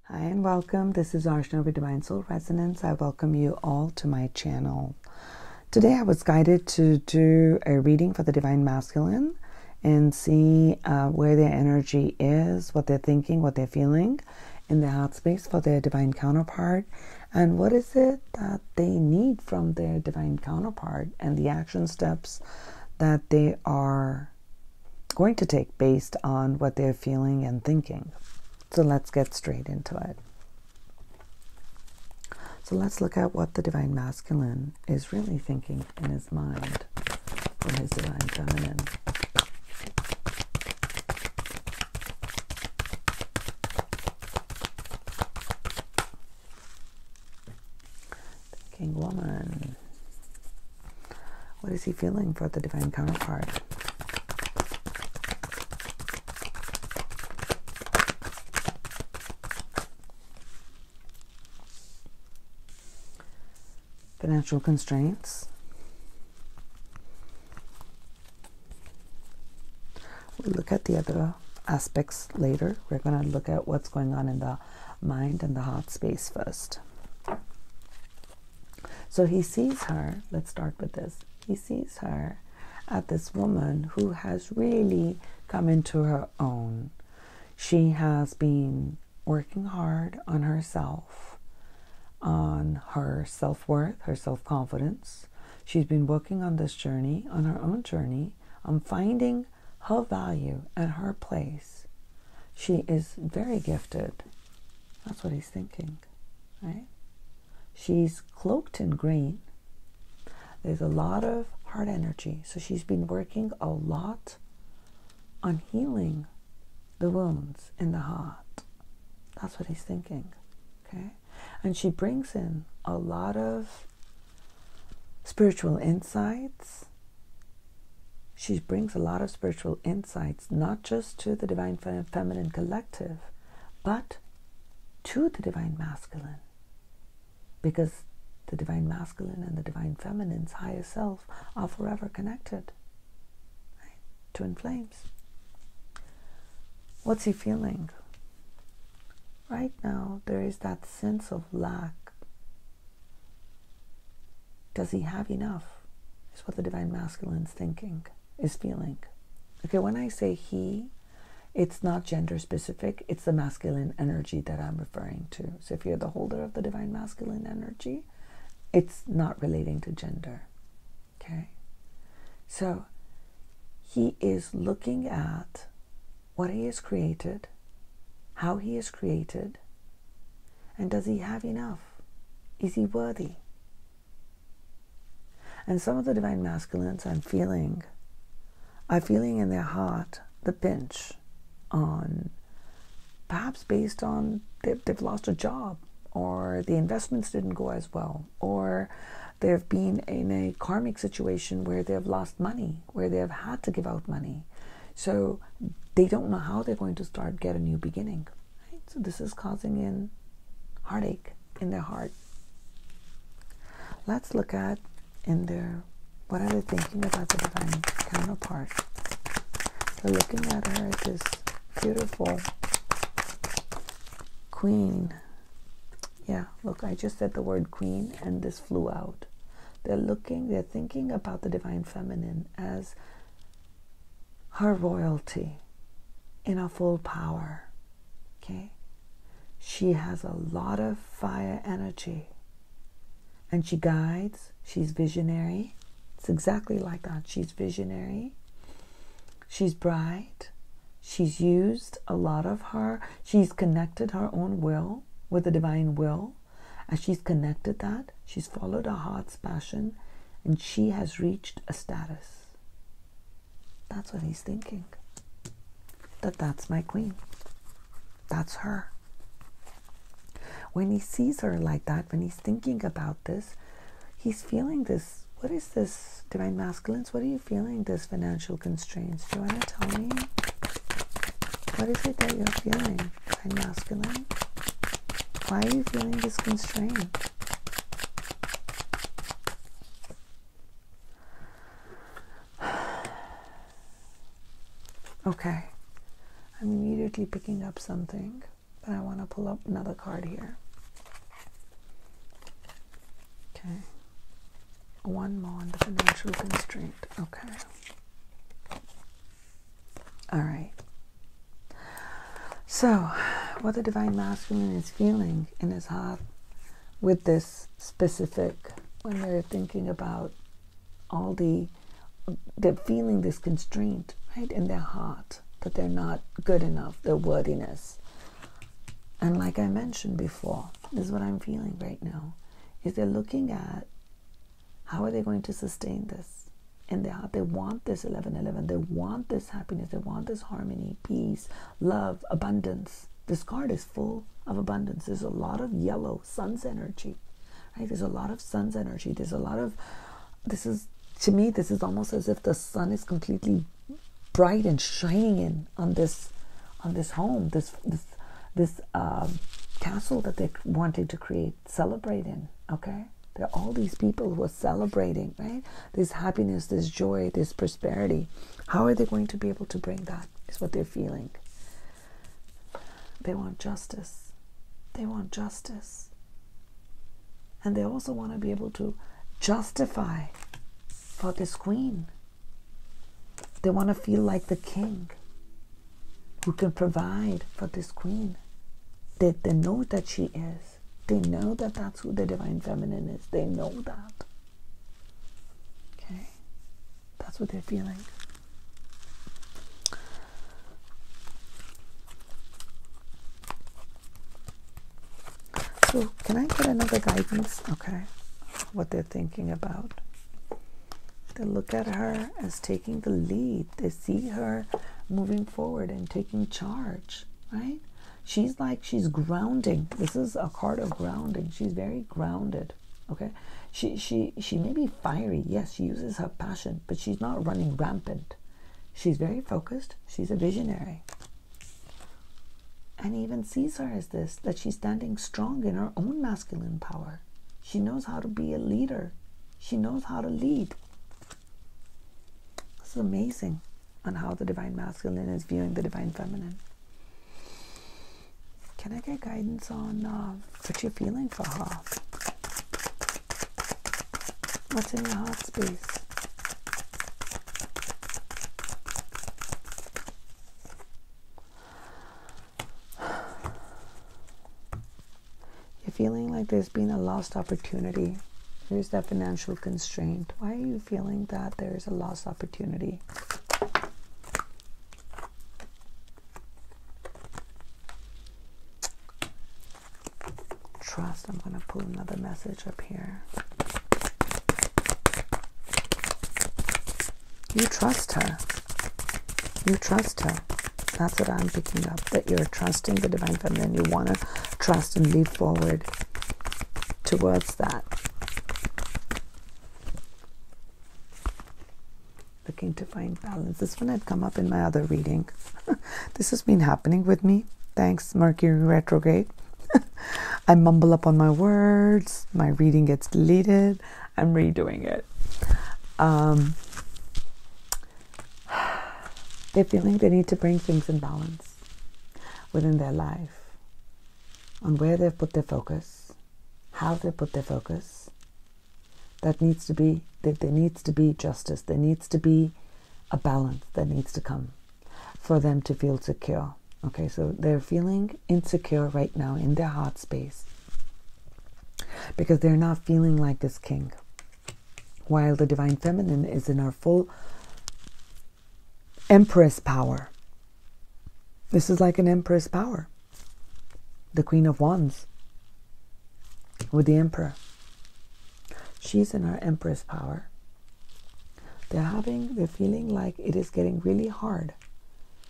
Hi and welcome. This is Archana with Divine Soul Resonance. I welcome you all to my channel. Today I was guided to do a reading for the Divine Masculine and see where their energy is, what they're thinking, what they're feeling in their heart space for their divine counterpart, and what is it that they need from their divine counterpart and the action steps that they are going to take based on what they're feeling and thinking. So let's get straight into it. So let's look at what the Divine Masculine is really thinking in his mind for his Divine Feminine. Thinking Woman. What is he feeling for the Divine Counterpart? Financial constraints. We'll look at the other aspects later. We're going to look at what's going on in the mind and the heart space first. So he sees her, let's start with this. He sees her as this woman who has really come into her own. She has been working hard on herself, on her self-worth, her self-confidence. She's been working on this journey, on her own journey, on finding her value and her place. She is very gifted. That's what he's thinking, right? She's cloaked in green. There's a lot of heart energy. So she's been working a lot on healing the wounds in the heart. That's what he's thinking, okay? And she brings in a lot of spiritual insights. She brings a lot of spiritual insights, not just to the Divine Feminine Collective, but to the Divine Masculine. Because the Divine Masculine and the Divine Feminine's higher self are forever connected. Right? Twin flames. What's he feeling? Right now, there is that sense of lack. Does he have enough? Is what the Divine Masculine's thinking, is feeling. Okay, when I say he, it's not gender specific. It's the masculine energy that I'm referring to. So if you're the holder of the Divine Masculine energy, it's not relating to gender. Okay? So he is looking at what he has created, how he is created, and does he have enough? Is he worthy? And some of the Divine Masculines are feeling in their heart the pinch on, perhaps based on they've lost a job, or the investments didn't go as well, or they've been in a karmic situation where they've lost money, where they've had to give out money. So they don't know how they're going to get a new beginning. Right? So this is causing in heartache in their heart. Let's look at what are they thinking about the Divine Counterpart? They're looking at her as this beautiful queen. Yeah, look, I just said the word queen and this flew out. They're thinking about the Divine Feminine as her royalty in her full power. Okay? She has a lot of fire energy. And she guides. She's visionary. It's exactly like that. She's visionary. She's bright. She's used a lot of her. She's connected her own will with the divine will. As she's connected that, she's followed her heart's passion, and she has reached a status. That's what he's thinking. That's my queen. That's her. When he sees her like that, when he's thinking about this, he's feeling this. What is this, Divine Masculines? What are you feeling, this financial constraints? Do you want to tell me? What is it that you're feeling, Divine Masculine? Why are you feeling this constraint? Okay. I'm immediately picking up something but I want to pull up another card here. Okay. One more on the financial constraint. Okay. All right. So, what the Divine Masculine is feeling in his heart with this specific, when they're thinking about all they're feeling this constraint, right, in their heart, that they're not good enough, their worthiness. And like I mentioned before, this is what I'm feeling right now, is they're looking at how are they going to sustain this in their heart. They want this 1111. They want this happiness. They want this harmony, peace, love, abundance. This card is full of abundance. There's a lot of yellow sun's energy, right? There's a lot of sun's energy. There's a lot of, to me, this is almost as if the sun is completely bright and shining in on this home, this castle that they're wanting to create, celebrate in. Okay, there are all these people who are celebrating, right? This happiness, this joy, this prosperity. How are they going to be able to bring that? Is what they're feeling. They want justice. They want justice, and they also want to be able to justify for this queen. They want to feel like the king who can provide for this queen. They know that she is. They know that that's who the Divine Feminine is. They know that. Okay? That's what they're feeling. So, can I get another guidance? Okay. What they're thinking about. They look at her as taking the lead. They see her moving forward and taking charge, right? She's grounding. This is a card of grounding. She's very grounded, okay? She may be fiery. Yes, she uses her passion, but she's not running rampant. She's very focused. She's a visionary. And he even sees her as this, that she's standing strong in her own masculine power. She knows how to be a leader. She knows how to lead. This is amazing on how the Divine Masculine is viewing the Divine Feminine. Can I get guidance on what you're feeling for her? What's in your heart space? You're feeling like there's been a lost opportunity. There's that financial constraint. Why are you feeling that there is a lost opportunity? Trust. I'm going to pull another message up here. You trust her. You trust her. That's what I'm picking up. That you're trusting the Divine Feminine. You want to trust and lead forward towards that. Looking to find balance. This one had come up in my other reading. This has been happening with me. Thanks, Mercury retrograde. I mumble up on my words. My reading gets deleted. I'm redoing it. They're feeling they need to bring things in balance within their life, on where they've put their focus, how they put their focus. That needs to be, there needs to be justice. There needs to be a balance that needs to come for them to feel secure. Okay, so they're feeling insecure right now in their heart space because they're not feeling like this king, while the Divine Feminine is in her full Empress power. This is like an Empress power. The Queen of Wands with the Emperor. She's in her Empress power. They're feeling like it is getting really hard.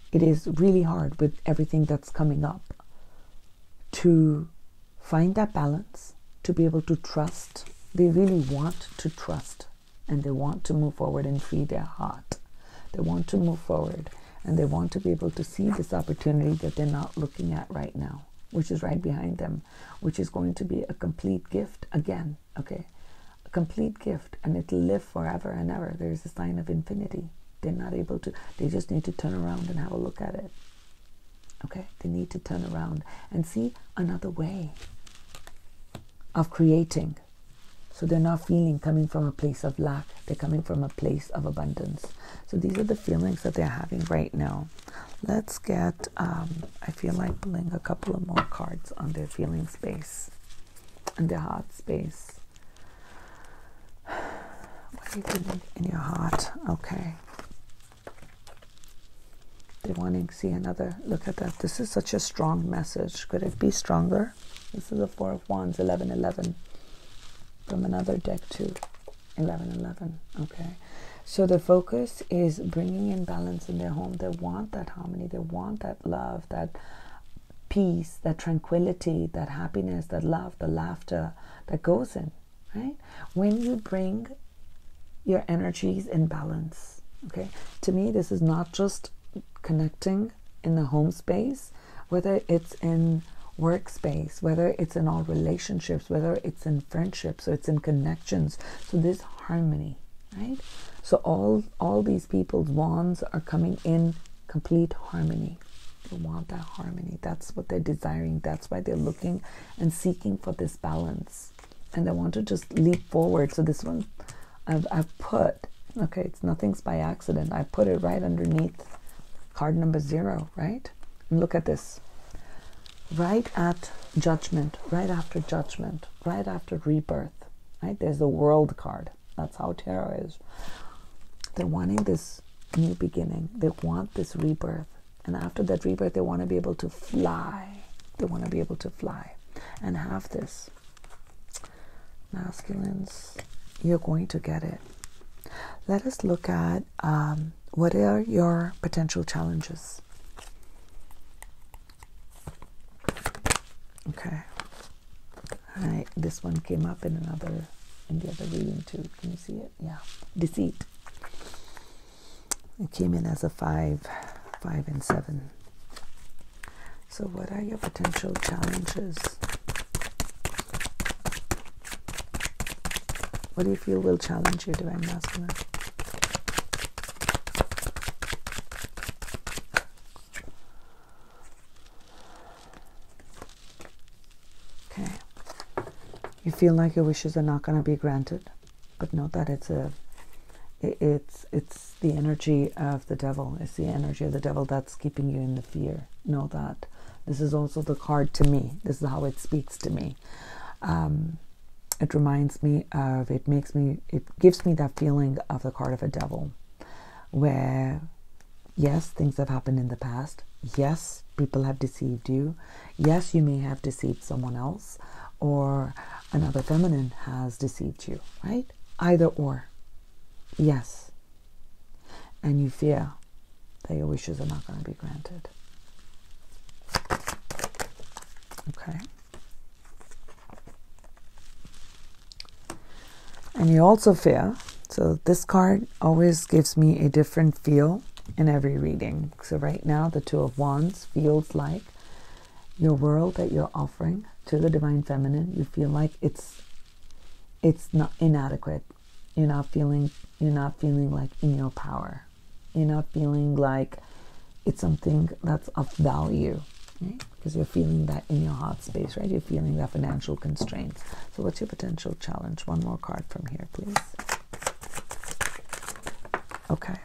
It is really hard with everything that's coming up to find that balance, to be able to trust. They really want to trust, and they want to move forward and free their heart. They want to move forward, and they want to be able to see this opportunity that they're not looking at right now, which is right behind them, which is going to be a complete gift again, okay? A complete gift, and it'll live forever and ever. There's a sign of infinity. They're not able to, they just need to turn around and have a look at it. Okay, they need to turn around and see another way of creating. So they're not feeling coming from a place of lack. They're coming from a place of abundance. So these are the feelings that they're having right now. Let's get, I feel like pulling a couple of more cards on their feeling space and their heart space. What are you feeling in your heart? Okay. They're wanting to see another, look at that. This is such a strong message. Could it be stronger? This is the Four of Wands, 1111. From another deck too, 1111. Okay. So the focus is bringing in balance in their home. They want that harmony. They want that love, that peace, that tranquility, that happiness, that love, the laughter that goes in, right? When you bring your energies in balance, okay? To me, this is not just connecting in the home space, whether it's in workspace, whether it's in all relationships, whether it's in friendships or it's in connections. So this harmony, right? So all these people's wands are coming in complete harmony. They want that harmony. That's what they're desiring. That's why they're looking and seeking for this balance. And they want to just leap forward. So this one I've put, okay, it's nothing's by accident. I put it right underneath card number 0, right? And look at this. Right at judgment, right after judgment, right after rebirth, right? There's the World card. That's how tarot is. They're wanting this new beginning. They want this rebirth. And after that rebirth, they want to be able to fly. They want to be able to fly and have this. Masculines, you're going to get it. Let us look at what are your potential challenges. Okay. All right. This one came up in the other reading too. Can you see it? Yeah. Deceit. It came in as a 5 and 7. So what are your potential challenges? What do you feel will challenge your Divine Masculine? Okay. You feel like your wishes are not going to be granted, but know that it's the energy of the devil. It's the energy of the devil that's keeping you in the fear. Know that. This is also the card to me. This is how it speaks to me. It reminds me of, it gives me that feeling of the card of a devil, where yes, things have happened in the past. Yes, people have deceived you. Yes, you may have deceived someone else, or another feminine has deceived you, right? Either or. Yes. And you fear that your wishes are not going to be granted. Okay. And you also fear, so this card always gives me a different feel in every reading. So right now, the Two of Wands feels like your world that you're offering to the Divine Feminine. You feel like it's not inadequate. You're not feeling like in your power. You're not feeling like it's something that's of value, right? Because you're feeling that in your heart space, right? You're feeling that financial constraints. So what's your potential challenge? One more card from here, please. Okay.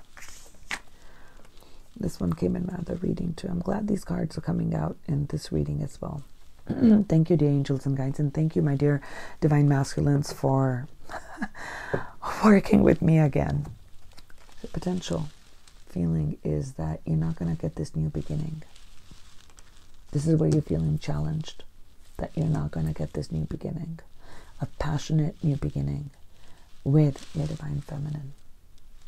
This one came in my other reading too. I'm glad these cards are coming out in this reading as well. Thank you, dear angels and guides, and thank you, my dear Divine Masculines, for working with me again. The potential feeling is that you're not going to get this new beginning. This is where you're feeling challenged, that you're not going to get this new beginning, a passionate new beginning with your Divine Feminine.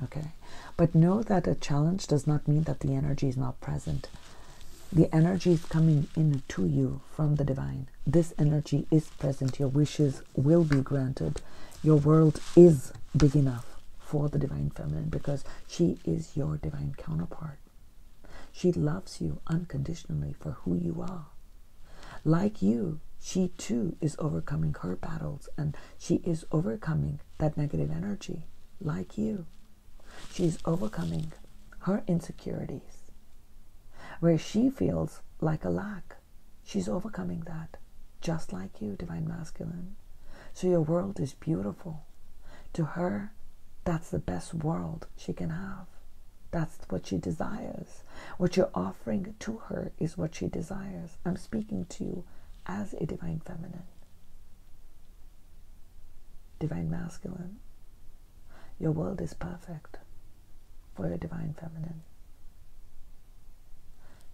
Okay? But know that a challenge does not mean that the energy is not present. The energy is coming in to you from the Divine. This energy is present. Your wishes will be granted. Your world is big enough for the Divine Feminine because she is your divine counterpart. She loves you unconditionally for who you are. Like you, she too is overcoming her battles, and she is overcoming that negative energy. Like you, she's overcoming her insecurities. where she feels like a lack. She's overcoming that, just like you, Divine Masculine. So your world is beautiful. To her, that's the best world she can have. That's what she desires. What you're offering to her is what she desires. I'm speaking to you as a Divine Feminine. Divine Masculine. Your world is perfect for your Divine Feminine.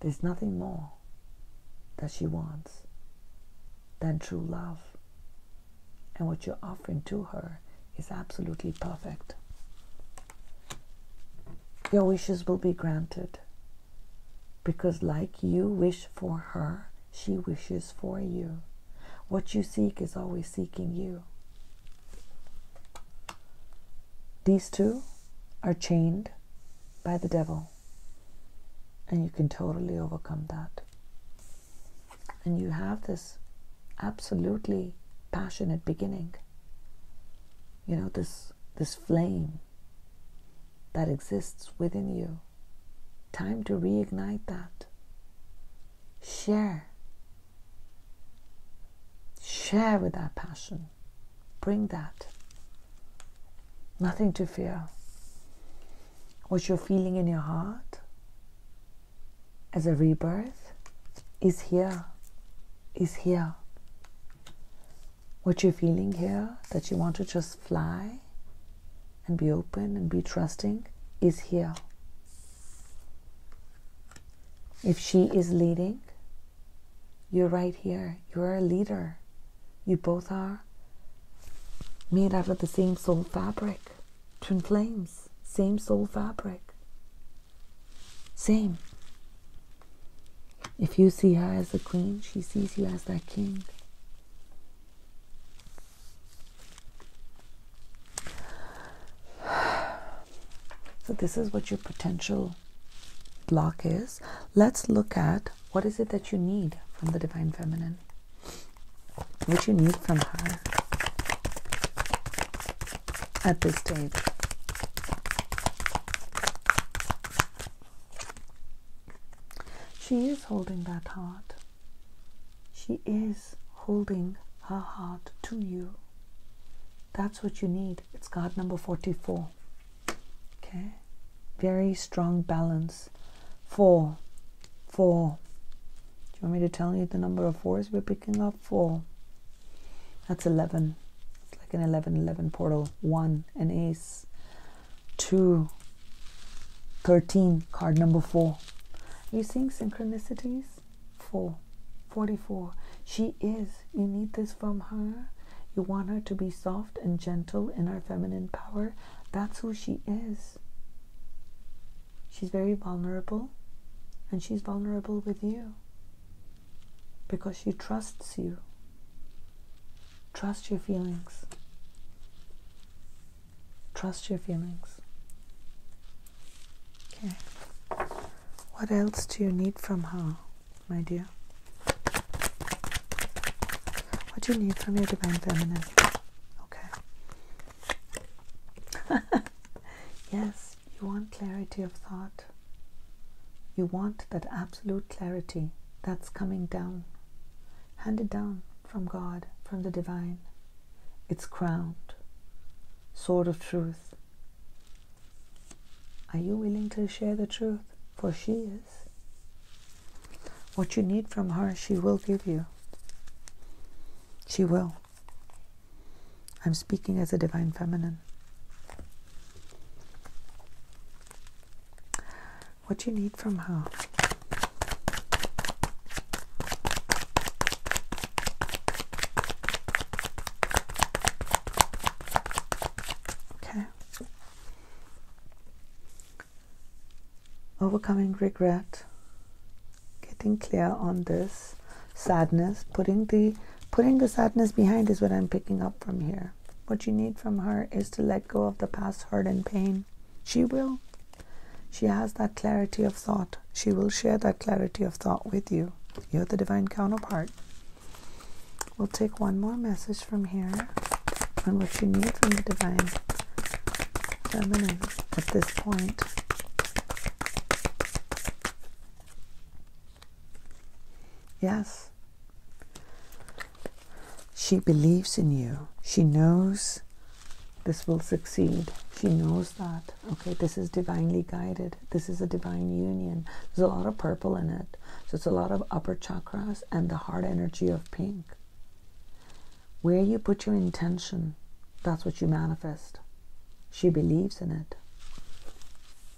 There's nothing more that she wants than true love. And what you're offering to her is absolutely perfect. Your wishes will be granted, because like you wish for her, she wishes for you. What you seek is always seeking you. These two are chained by the devil, and you can totally overcome that. And you have this absolutely passionate beginning. You know, this flame that exists within you. Time to reignite that. Share with that passion. Bring that. Nothing to fear. What you're feeling in your heart as a rebirth is here. What you're feeling here, that you want to just fly and be open and be trusting, is here. If she is leading, you're right here. You're a leader. You both are made out of the same soul fabric. Twin flames, same soul fabric. Same. If you see her as the queen, she sees you as that king. So this is what your potential block is. Let's look at what is it that you need from the Divine Feminine. What you need from her at this stage. She is holding that heart. She is holding her heart to you. That's what you need. It's card number 44. Okay? Very strong balance. 4. Do you want me to tell you the number of 4s we're picking up? 4. That's 11. It's like an 11-11 portal. 1, an ace. 2, 13, card number 4. Are you seeing synchronicities? 4, 44. She is. You need this from her. You want her to be soft and gentle in her feminine power. That's who she is. She's very vulnerable, and she's vulnerable with you because she trusts you. Trust your feelings. Trust your feelings. Okay. What else do you need from her, my dear? What do you need from your Divine Feminine? Okay. Yes, you want clarity of thought. You want that absolute clarity that's coming down, handed down from God, from the divine. It's crowned, sword of truth. Are you willing to share the truth? For she is. What you need from her, she will give you. She will. I'm speaking as a Divine Feminine. What you need from her. Okay. Overcoming regret. Getting clear on this. Sadness. Putting the sadness behind is what I'm picking up from here. What you need from her is to let go of the past hurt and pain. She will. She has that clarity of thought. She will share that clarity of thought with you. You're the divine counterpart. We'll take one more message from here on what you need from the Divine Feminine at this point. Yes. She believes in you. She knows this will succeed. She knows that. Okay, this is divinely guided. This is a divine union. There's a lot of purple in it. So it's a lot of upper chakras and the heart energy of pink. Where you put your intention, that's what you manifest. She believes in it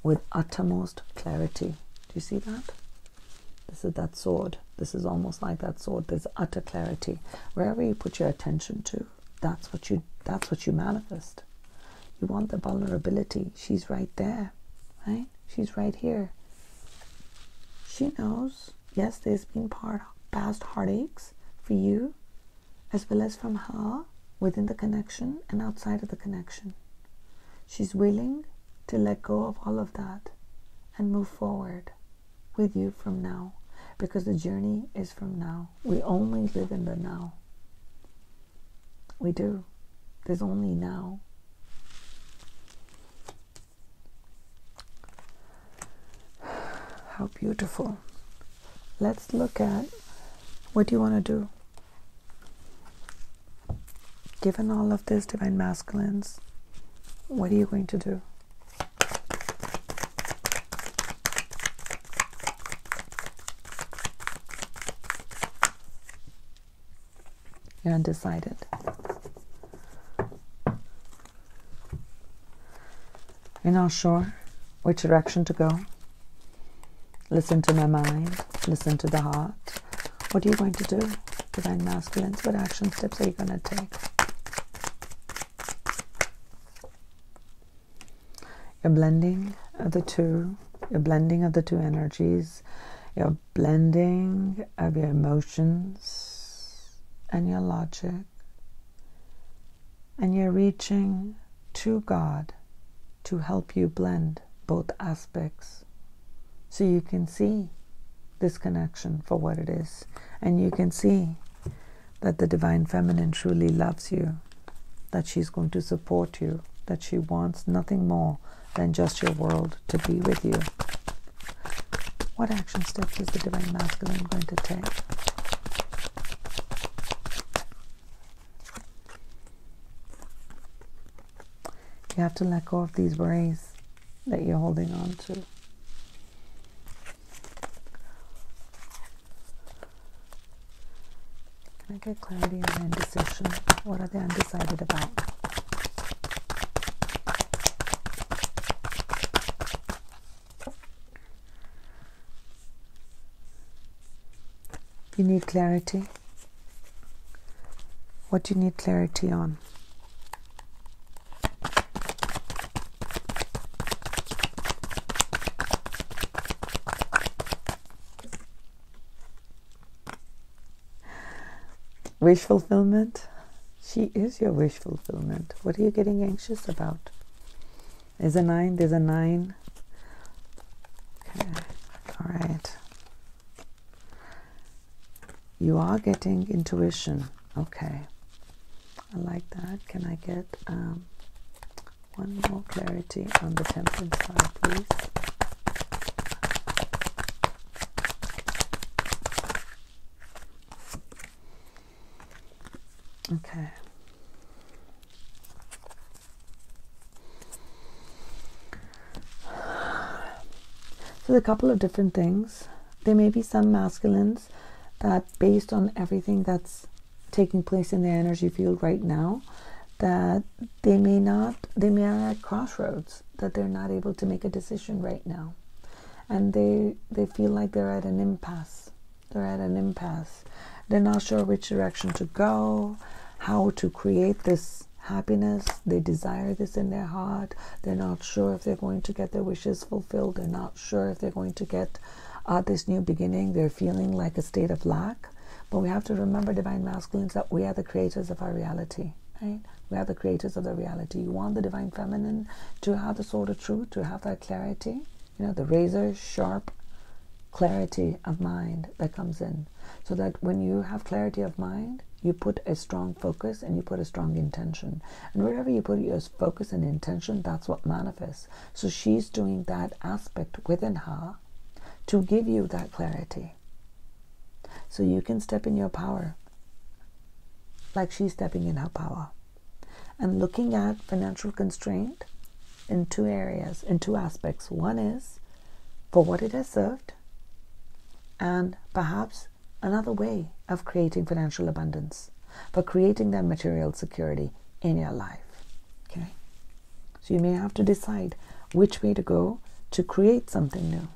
with uttermost clarity. Do you see that? This is that sword. This is almost like that sword. There's utter clarity. Wherever you put your attention to, that's what you manifest. You want the vulnerability. She's right there, right? She's right here. She knows, yes, there's been past heartaches for you, as well as from her, within the connection and outside of the connection. She's willing to let go of all of that and move forward with you from now, because the journey is from now. We only live in the now. We do. There's only now. How beautiful. Let's look at, what do you want to do? Given all of this, Divine Masculines, what are you going to do? You're undecided. You're not sure which direction to go. Listen to my mind. Listen to the heart. What are you going to do, Divine Masculines? What action steps are you going to take? You're blending of the two. You're blending of the two energies. You're blending of your emotions and your logic. And you're reaching to God to help you blend both aspects, so you can see this connection for what it is, and you can see that the Divine Feminine truly loves you, that she's going to support you, that she wants nothing more than just your world to be with you. What action steps is the Divine Masculine going to take? You have to let go of these worries that you're holding on to. Can I get clarity on indecision? What are they undecided about? You need clarity. What do you need clarity on? Wish fulfillment? She is your wish fulfillment. What are you getting anxious about? There's a 9. There's a 9. Okay. All right. You are getting intuition. Okay. I like that. Can I get one more clarity on the Temperance side, please? Okay. So a couple of different things. There may be some masculines that, based on everything that's taking place in their energy field right now, that they are at crossroads, that they're not able to make a decision right now. And they feel like they're at an impasse. They're not sure which direction to go, how to create this happiness. They desire this in their heart. They're not sure if they're going to get their wishes fulfilled. They're not sure if they're going to get this new beginning. They're feeling like a state of lack. But we have to remember, Divine Masculines, that we are the creators of our reality, right? We are the creators of the reality. You want the Divine Feminine to have the sword of truth, to have that clarity, the razor sharp clarity of mind that comes in, so that when you have clarity of mind, you put a strong focus and you put a strong intention. And wherever you put your focus and intention, that's what manifests. So she's doing that aspect within her to give you that clarity. so you can step in your power like she's stepping in her power. And looking at financial constraint in two areas, in two aspects. One is for what it has served, and perhaps another way of creating financial abundance, for creating that material security in your life. Okay? So you may have to decide which way to go to create something new.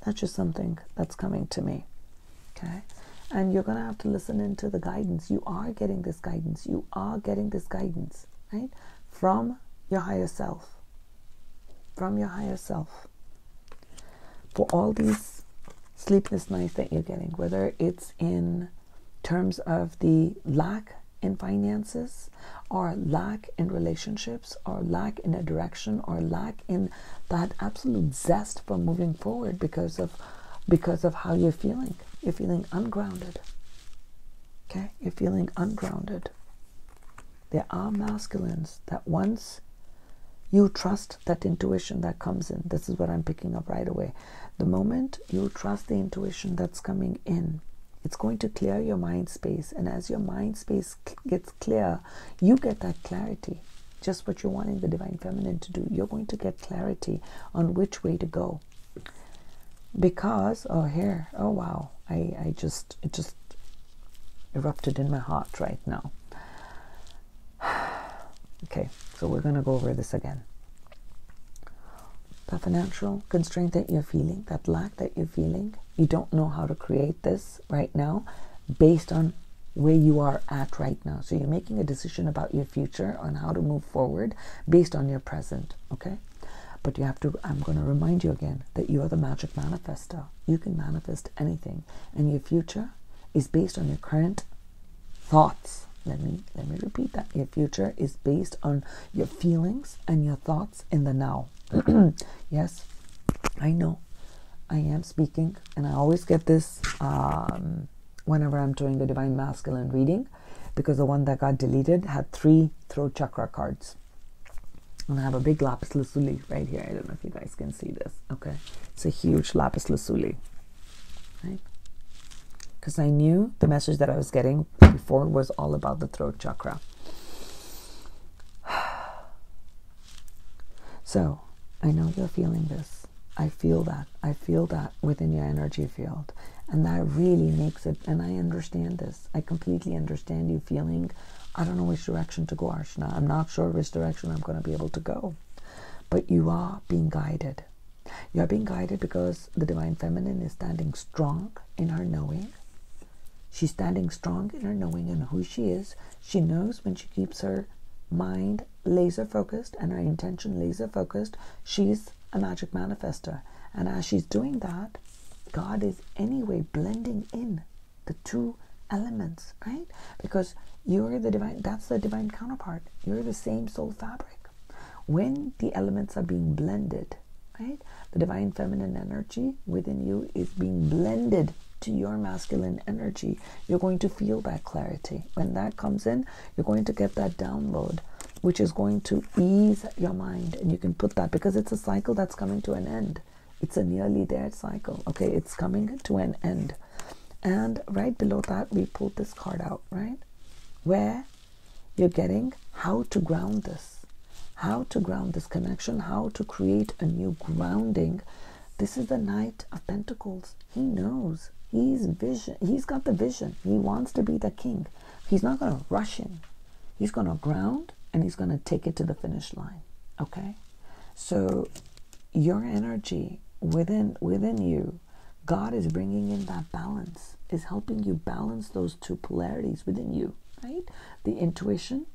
That's just something that's coming to me. Okay? And you're going to have to listen into the guidance. You are getting this guidance. You are getting this guidance, right? From your higher self. From your higher self. For all these sleepless nights that you're getting, whether it's in terms of the lack in finances, or lack in relationships, or lack in a direction, or lack in that absolute zest for moving forward because of how you're feeling. You're feeling ungrounded. Okay? You're feeling ungrounded. There are masculines that once you trust that intuition that comes in, this is what I'm picking up right away. The moment you trust the intuition that's coming in, it's going to clear your mind space. And as your mind space gets clear, you get that clarity. Just what you're wanting the Divine Feminine to do. You're going to get clarity on which way to go. Because, oh wow, it just erupted in my heart right now. Okay, so we're going to go over this again. The financial constraint that you're feeling, that lack that you're feeling, you don't know how to create this right now based on where you are at right now. So you're making a decision about your future, on how to move forward based on your present, okay? But you have to, I'm going to remind you again that you are the magic manifester. You can manifest anything. And your future is based on your current thoughts. Let me repeat that. Your future is based on your feelings and your thoughts in the now. Yes, I know. I am speaking, and I always get this whenever I'm doing the Divine Masculine reading, because the one that got deleted had 3 throat chakra cards. And I have a big lapis lazuli right here. I don't know if you guys can see this. Okay, it's a huge lapis lazuli, right? Because I knew the message that I was getting before was all about the throat chakra. So, I know you're feeling this. I feel that. I feel that within your energy field. And that really makes it, and I understand this. I completely understand you feeling, I don't know which direction to go, Archana. I'm not sure which direction I'm going to be able to go. But you are being guided. You are being guided because the Divine Feminine is standing strong in her knowing. She's standing strong in her knowing and who she is. She knows when she keeps her mind laser focused and her intention laser focused, she's a magic manifester. And as she's doing that, God is anyway blending in the two elements, right? Because you're the divine, that's the divine counterpart. You're the same soul fabric. When the elements are being blended, right? The Divine Feminine energy within you is being blended to your masculine energy. You're going to feel that clarity. When that comes in, you're going to get that download, which is going to ease your mind. And you can put that, because it's a cycle that's coming to an end. It's a nearly there cycle. Okay, it's coming to an end. And right below that, we pulled this card out, right? Where you're getting how to ground this. How to ground this connection. How to create a new grounding. This is the Knight of Pentacles. He knows. He's got the vision. He wants to be the king. He's not going to rush in. He's going to ground and he's going to take it to the finish line. Okay? So your energy within you, God is bringing in that balance, is helping you balance those two polarities within you, right? The intuition,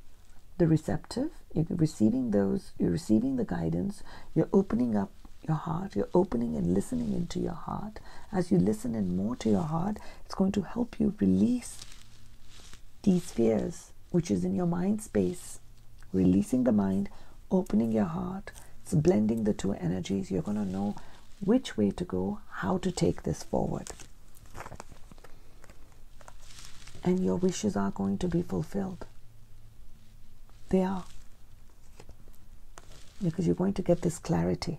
the receptive, you're receiving the guidance, you're opening up your heart, you're opening and listening into your heart. As you listen in more to your heart, it's going to help you release these fears, which is in your mind space. Releasing the mind, opening your heart, it's blending the two energies. You're going to know which way to go, how to take this forward. And your wishes are going to be fulfilled. They are. Because you're going to get this clarity.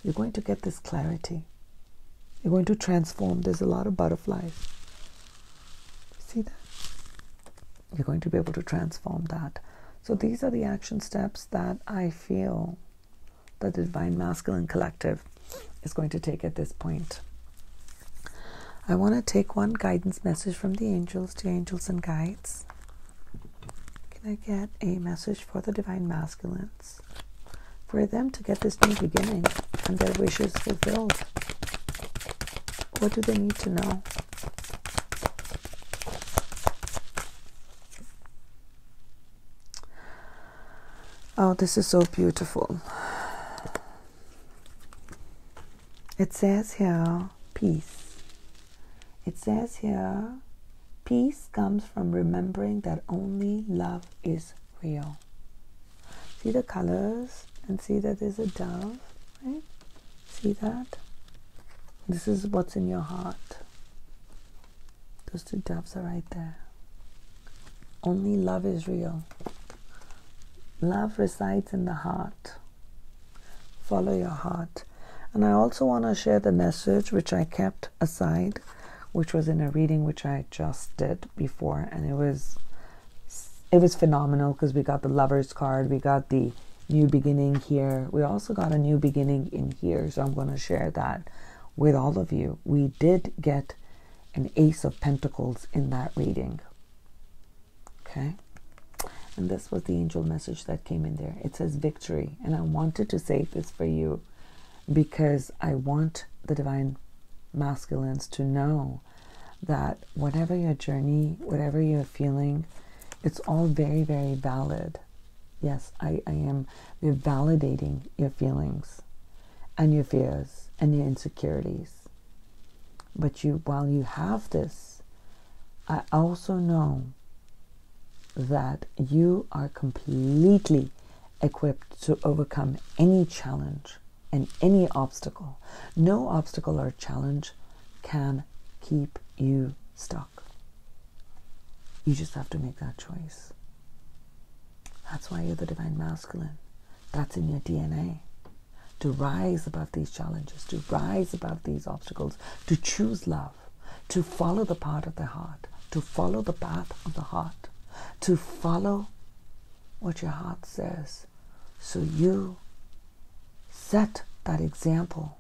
You're going to get this clarity. You're going to transform. There's a lot of butterflies. You're going to be able to transform that. So these are the action steps that I feel that the Divine Masculine Collective is going to take at this point. I want to take one guidance message from the angels, to angels and guides. Can I get a message for the Divine Masculines? For them to get this new beginning and their wishes fulfilled. What do they need to know? Oh, this is so beautiful. It says here, peace. It says here, peace comes from remembering that only love is real. See the colors and see that there's a dove, right? See that? This is what's in your heart. Those two doves are right there. Only love is real. Love resides in the heart. Follow your heart. And I also want to share the message which I kept aside, which was in a reading which I just did before, and it was phenomenal because we got the Lover's card, we got the new beginning here, we also got a new beginning in here, so I'm going to share that with all of you. We did get an Ace of Pentacles in that reading. Okay? And this was the angel message that came in there. It says victory. And I wanted to say this for you because I want the Divine Masculines to know that whatever your journey, whatever you're feeling, it's all very, very valid. Yes, we're validating your feelings and your fears and your insecurities. But while you have this, I also know that you are completely equipped to overcome any challenge and any obstacle. No obstacle or challenge can keep you stuck. You just have to make that choice. That's why you're the Divine Masculine. That's in your DNA. To rise above these challenges, to rise above these obstacles, to choose love, to follow the path of the heart, to follow the path of the heart, to follow what your heart says. So you set that example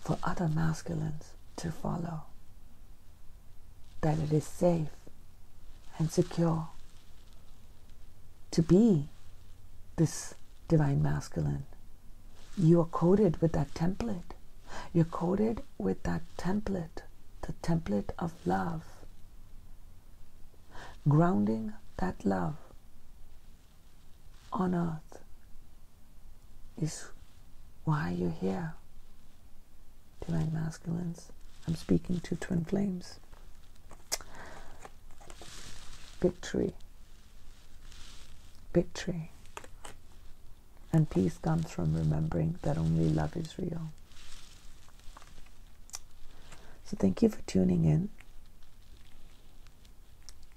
for other masculines to follow. That it is safe and secure to be this Divine Masculine. You are coded with that template. You're coded with that template, the template of love. Grounding that love on earth is why you're here. Divine Masculines, I'm speaking to Twin Flames. Victory. Victory. And peace comes from remembering that only love is real. So thank you for tuning in.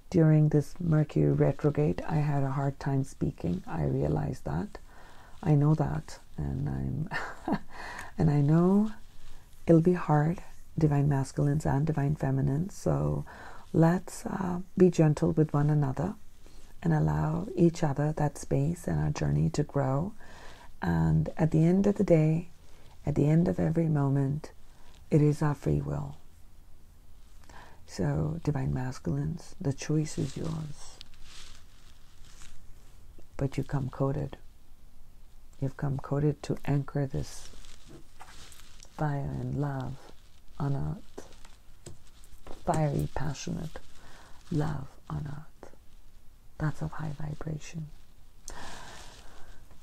During this Mercury retrograde, I had a hard time speaking. I realized that. I know that. And and I know it'll be hard, Divine Masculines and Divine Feminines. So let's be gentle with one another and allow each other that space and our journey to grow. And at the end of the day, at the end of every moment, it is our free will. So, Divine Masculines, the choice is yours. But you come coded. You've come coded to anchor this fire and love on earth. Fiery, passionate love on earth. That's of high vibration.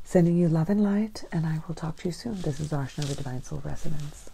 Sending you love and light, and I will talk to you soon. This is Archana, the Divine Soul Resonance.